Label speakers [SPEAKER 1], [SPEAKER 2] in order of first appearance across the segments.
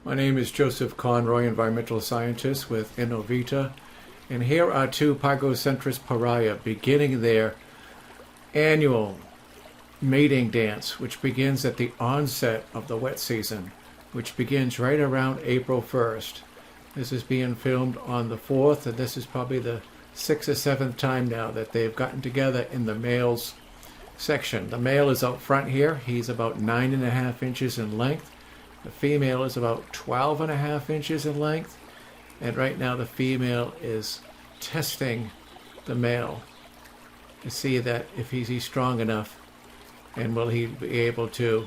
[SPEAKER 1] My name is Joseph Conroy, environmental scientist with Innovita, and here are two Pygocentrus Piraya beginning their annual mating dance, which begins at the onset of the wet season, which begins right around April 1st. This is being filmed on the 4th, and this is probably the 6th or 7th time now that they've gotten together in the male's section. The male is out front here. He's about 9.5 inches in length. The female is about 12.5 inches in length. And right now the female is testing the male to see that if he's strong enough and will he be able to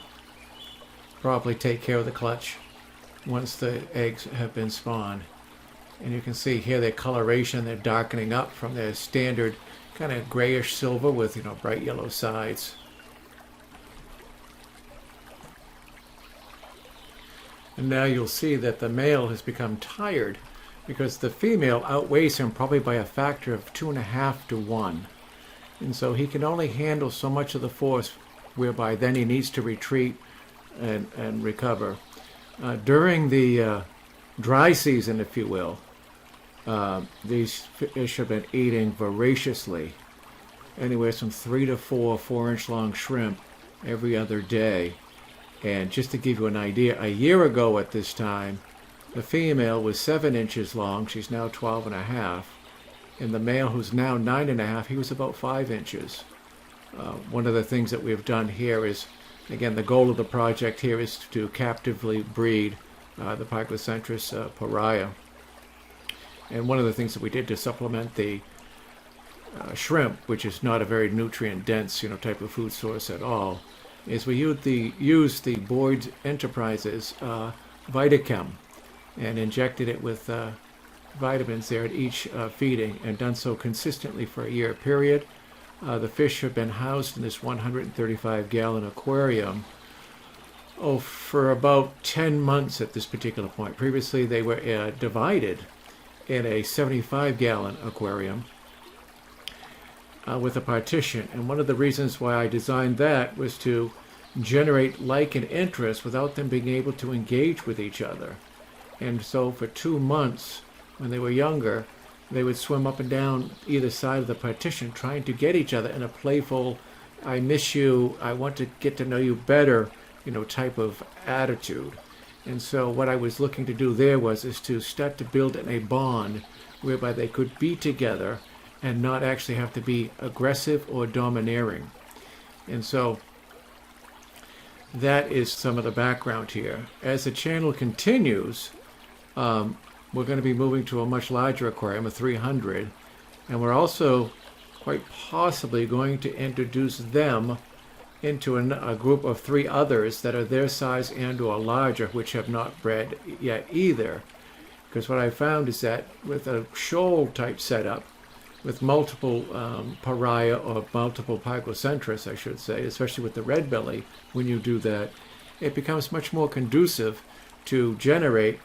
[SPEAKER 1] properly take care of the clutch once the eggs have been spawned. And you can see here their coloration, they're darkening up from their standard kind of grayish silver with bright yellow sides. And now you'll see that the male has become tired because the female outweighs him probably by a factor of 2.5 to 1. And so he can only handle so much of the force, whereby then he needs to retreat and recover. During the dry season, if you will, these fish have been eating voraciously, anywhere from 3 to 4 4-inch long shrimp every other day. And just to give you an idea, a year ago at this time, the female was 7 inches long. She's now 12.5. And the male, who's now 9.5, he was about 5 inches. One of the things that we've done here is, again, the goal of the project here is to captively breed the Pygocentrus Piraya. And one of the things that we did to supplement the shrimp, which is not a very nutrient-dense type of food source at all, is we used the Boyd Enterprises Vitachem and injected it with vitamins there at each feeding, and done so consistently for a year period. The fish have been housed in this 135-gallon aquarium for about 10 months at this particular point. Previously they were divided in a 75-gallon aquarium with a partition, and one of the reasons why I designed that was to generate like and interest without them being able to engage with each other. And so for 2 months, when they were younger, they would swim up and down either side of the partition trying to get each other in a playful, I miss you, I want to get to know you better, type of attitude. And so what I was looking to do there is to start to build in a bond whereby they could be together and not actually have to be aggressive or domineering. And so that is some of the background here. As the channel continues, we're going to be moving to a much larger aquarium, a 300, and we're also quite possibly going to introduce them into a group of 3 others that are their size and or larger, which have not bred yet either. Because what I found is that with a shoal type setup, with multiple Piraya or multiple Pygocentrus, I should say, especially with the red belly, when you do that, it becomes much more conducive to generate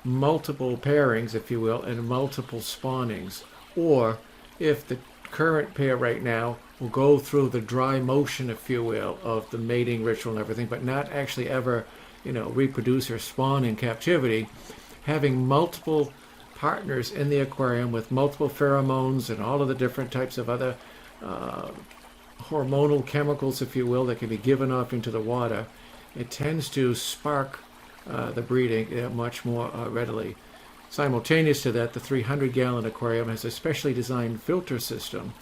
[SPEAKER 1] multiple pairings, if you will, and multiple spawnings. Or if the current pair right now will go through the dry motion, if you will, of the mating ritual and everything, but not actually ever, reproduce or spawn in captivity, having multiple partners in the aquarium with multiple pheromones and all of the different types of other hormonal chemicals, if you will, that can be given off into the water, it tends to spark the breeding much more readily. Simultaneous to that, the 300-gallon aquarium has a specially designed filter system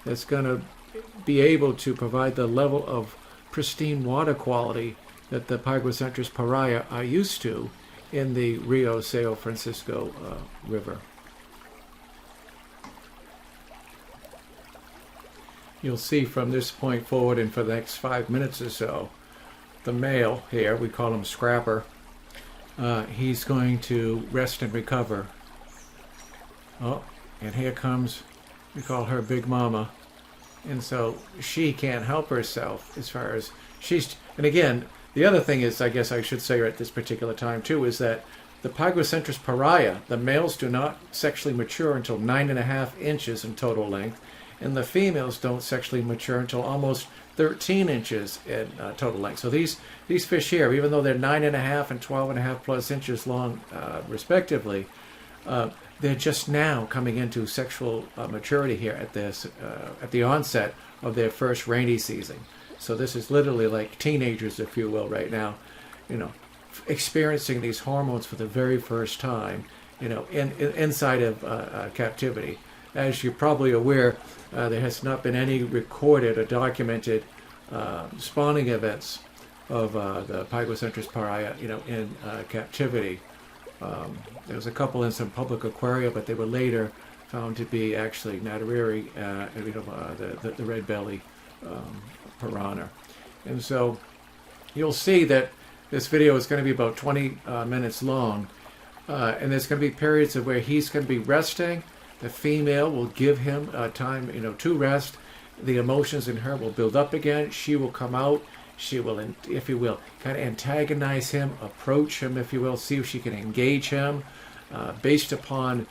[SPEAKER 1] that's going to be able to provide the level of pristine water quality that the Pygocentrus Piraya are used to in the Rio Sao Francisco River. You'll see from this point forward and for the next 5 minutes or so, the male here, we call him Scrapper, he's going to rest and recover. Oh, and here comes, we call her Big Mama. And so she can't help herself as far as and again, the other thing is, I guess I should say at this particular time too, is that the Pygocentrus Piraya, the males do not sexually mature until 9.5 inches in total length, and the females don't sexually mature until almost 13 inches in total length. So these fish here, even though they're 9.5 and 12.5 plus inches long, respectively, they're just now coming into sexual maturity here at the onset of their first rainy season. So this is literally like teenagers, if you will, right now, experiencing these hormones for the very first time, inside of captivity. As you're probably aware, there has not been any recorded or documented spawning events of the Pygocentrus Piraya, in captivity. There was a couple in some public aquaria, but they were later found to be actually nattereri, the red belly piranha. And so you'll see that this video is going to be about 20 minutes long, and there's going to be periods of where he's going to be resting. The female will give him time, to rest. The emotions in her will build up again. She will come out. She will, if you will, kind of antagonize him, approach him, if you will, see if she can engage him based upon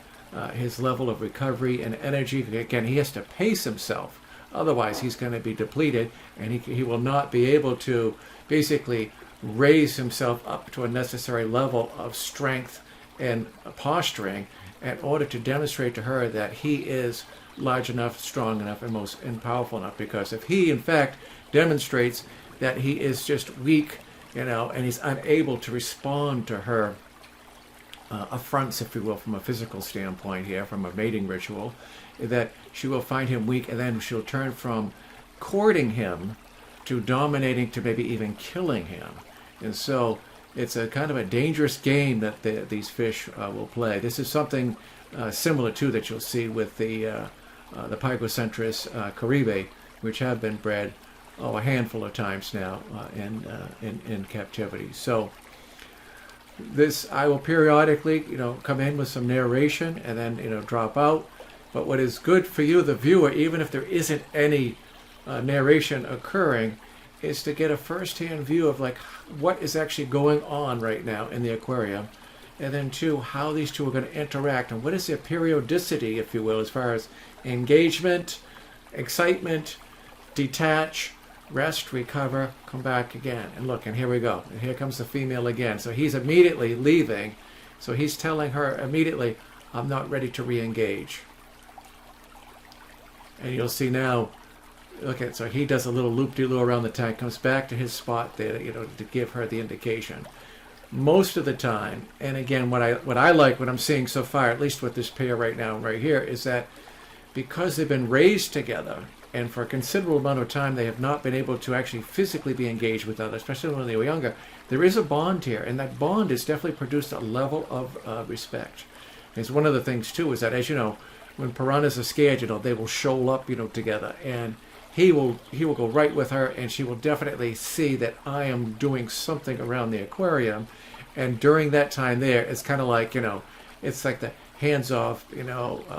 [SPEAKER 1] his level of recovery and energy. Again, he has to pace himself. Otherwise, he's going to be depleted, and he will not be able to basically raise himself up to a necessary level of strength and posturing in order to demonstrate to her that he is large enough, strong enough, and powerful enough. Because if he, in fact, demonstrates that he is just weak, and he's unable to respond to her affronts, if you will, from a physical standpoint here, from a mating ritual, that she will find him weak, and then she'll turn from courting him to dominating, to maybe even killing him. And so it's a kind of a dangerous game that these fish will play. This is something similar to that you'll see with the Pygocentrus Piraya, which have been bred a handful of times now in captivity. So this, I will periodically, come in with some narration and then, drop out. But what is good for you, the viewer, even if there isn't any narration occurring, is to get a first-hand view of like what is actually going on right now in the aquarium, and then two, how these two are going to interact, and what is their periodicity, if you will, as far as engagement, excitement, detach, rest, recover, come back again. And look, and here we go. And here comes the female again. So he's immediately leaving. So he's telling her immediately, I'm not ready to re-engage. And you'll see now, look at, so he does a little loop-de-loo around the tank, comes back to his spot there, to give her the indication. Most of the time, and again, what I like, what I'm seeing so far, at least with this pair right now, right here, is that because they've been raised together, and for a considerable amount of time they have not been able to actually physically be engaged with others, especially when they were younger, there is a bond here, and that bond has definitely produced a level of respect. It's one of the things, too, is that, as you know, when piranhas are scared, they will shoal up, together, and he will go right with her, and she will definitely see that I am doing something around the aquarium. And during that time there, it's kind of like, it's like the hands-off,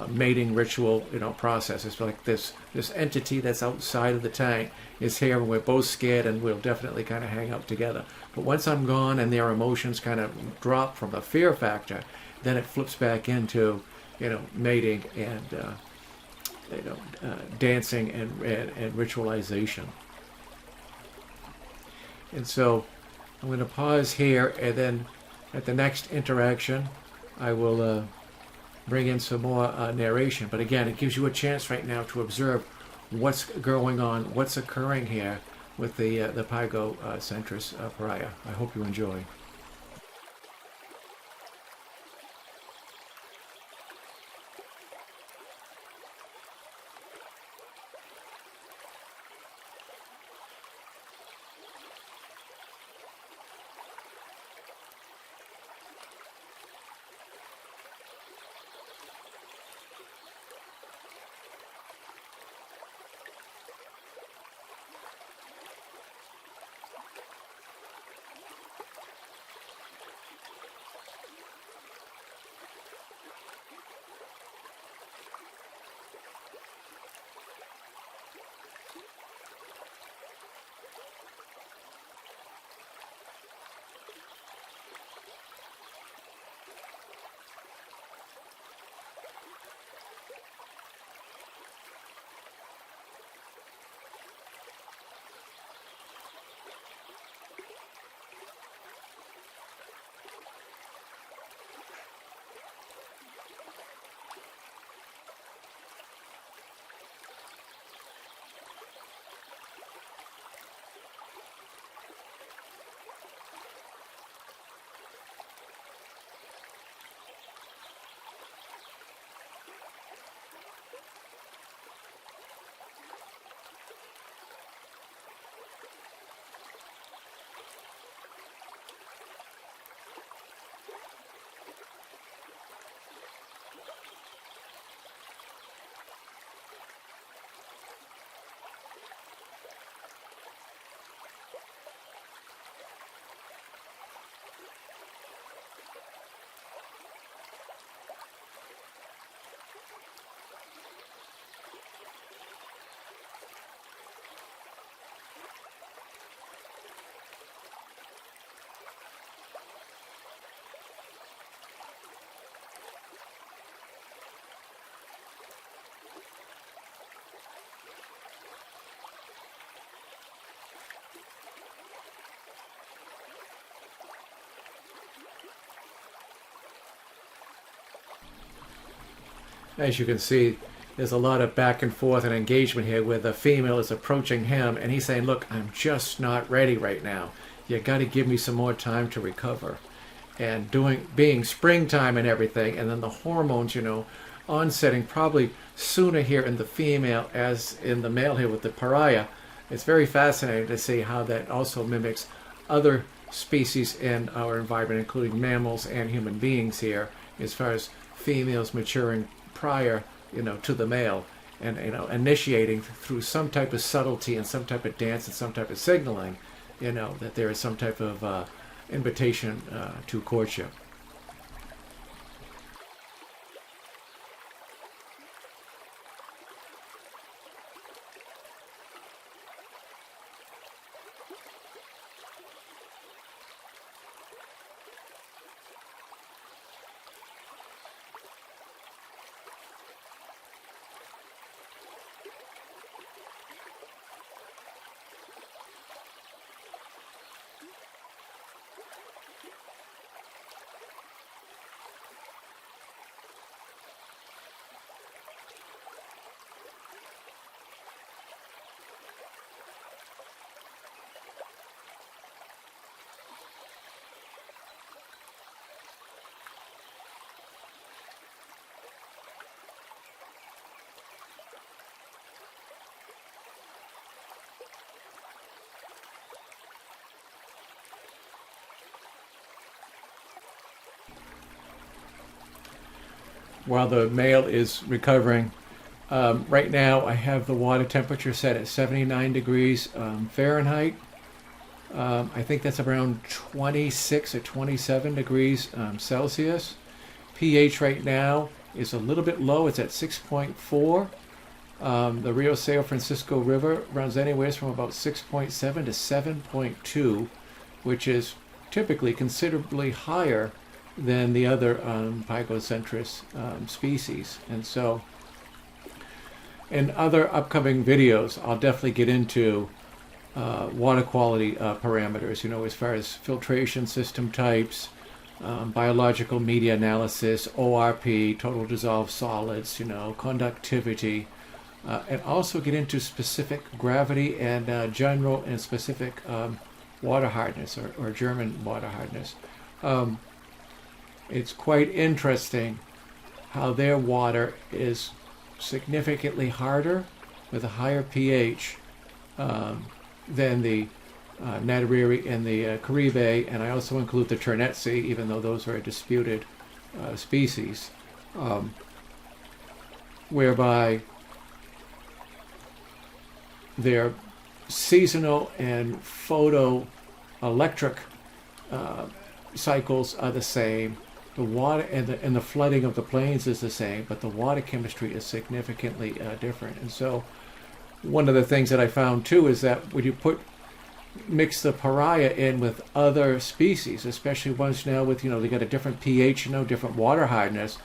[SPEAKER 1] mating ritual, process. It's like this entity that's outside of the tank is here, and we're both scared, and we'll definitely kind of hang out together. But once I'm gone and their emotions kind of drop from the fear factor, then it flips back into, mating and dancing and ritualization. And so I'm going to pause here, and then at the next interaction I will bring in some more narration. But again, it gives you a chance right now to observe what's going on, what's occurring here with the Pygocentrus Piraya. I hope you enjoy. as you can see, there's a lot of back and forth and engagement here where the female is approaching him and he's saying, look, I'm just not ready right now. You got to give me some more time to recover. And being springtime and everything, and then the hormones, onsetting probably sooner here in the female as in the male here with the pariah. It's very fascinating to see how that also mimics other species in our environment, including mammals and human beings here, as far as females maturing prior, to the male, and initiating through some type of subtlety and some type of dance and some type of signaling, that there is some type of invitation to courtship. While the male is recovering, right now I have the water temperature set at 79 degrees Fahrenheit. I think that's around 26 or 27 degrees Celsius. pH right now is a little bit low. It's at 6.4. The Rio San Francisco River runs anywhere from about 6.7 to 7.2, which is typically considerably higher than the other Pygocentrus species. And so in other upcoming videos, I'll definitely get into water quality parameters, as far as filtration system types, biological media analysis, ORP, total dissolved solids, conductivity, and also get into specific gravity and general and specific water hardness or German water hardness. It's quite interesting how their water is significantly harder with a higher pH than the nattereri and the Caribe, and I also include the Ternetsi, even though those are a disputed species, whereby their seasonal and photoelectric cycles are the same. The water and the flooding of the plains is the same, but the water chemistry is significantly different. And so one of the things that I found too is that when you mix the pariah in with other species, especially ones now with, they got a different pH, different water hardness,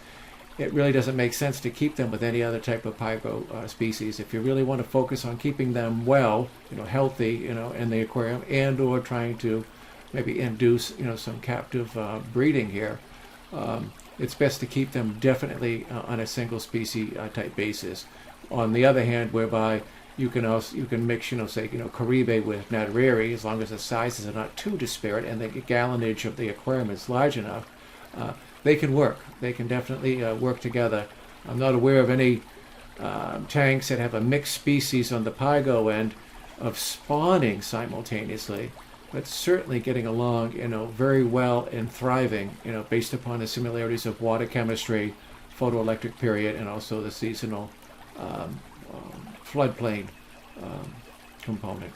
[SPEAKER 1] it really doesn't make sense to keep them with any other type of pygo species. If you really want to focus on keeping them well, healthy, in the aquarium, and or trying to maybe induce, some captive breeding here, it's best to keep them definitely on a single species type basis. On the other hand, whereby you can mix, say, Caribe with nattereri, as long as the sizes are not too disparate and the gallonage of the aquarium is large enough, they can work. They can definitely work together. I'm not aware of any tanks that have a mixed species on the pygo end of spawning simultaneously, but certainly getting along, very well and thriving, based upon the similarities of water chemistry, photoelectric period, and also the seasonal floodplain component.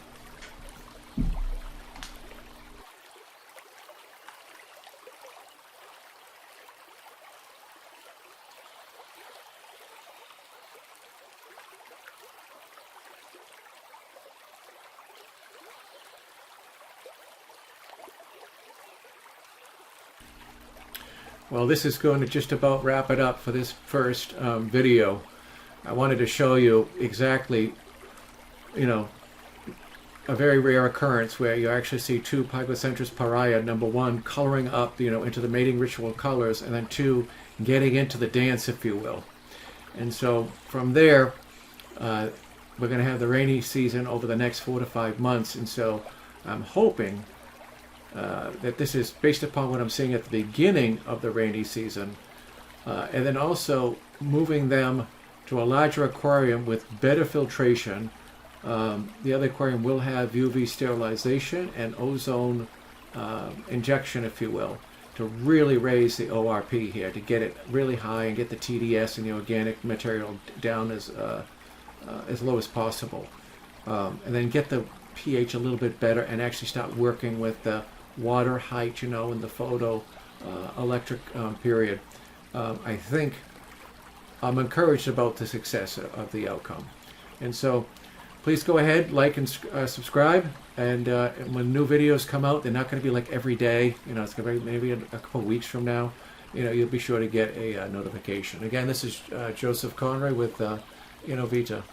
[SPEAKER 1] Well, this is going to just about wrap it up for this first video. I wanted to show you exactly, a very rare occurrence where you actually see two Pygocentrus Piraya, number one, coloring up, into the mating ritual colors, and then two, getting into the dance, if you will. And so from there, we're going to have the rainy season over the next 4 to 5 months. And so I'm hoping that this is based upon what I'm seeing at the beginning of the rainy season, and then also moving them to a larger aquarium with better filtration. The other aquarium will have UV sterilization and ozone injection, if you will, to really raise the ORP here, to get it really high and get the TDS and the organic material down as low as possible, and then get the pH a little bit better and actually start working with the water height, in the photo electric period. I think I'm encouraged about the success of the outcome. And so please go ahead, like and subscribe. And when new videos come out, they're not going to be like every day. It's going to be maybe a couple of weeks from now. You'll be sure to get a notification. Again, this is Joseph Conroy with Innovita.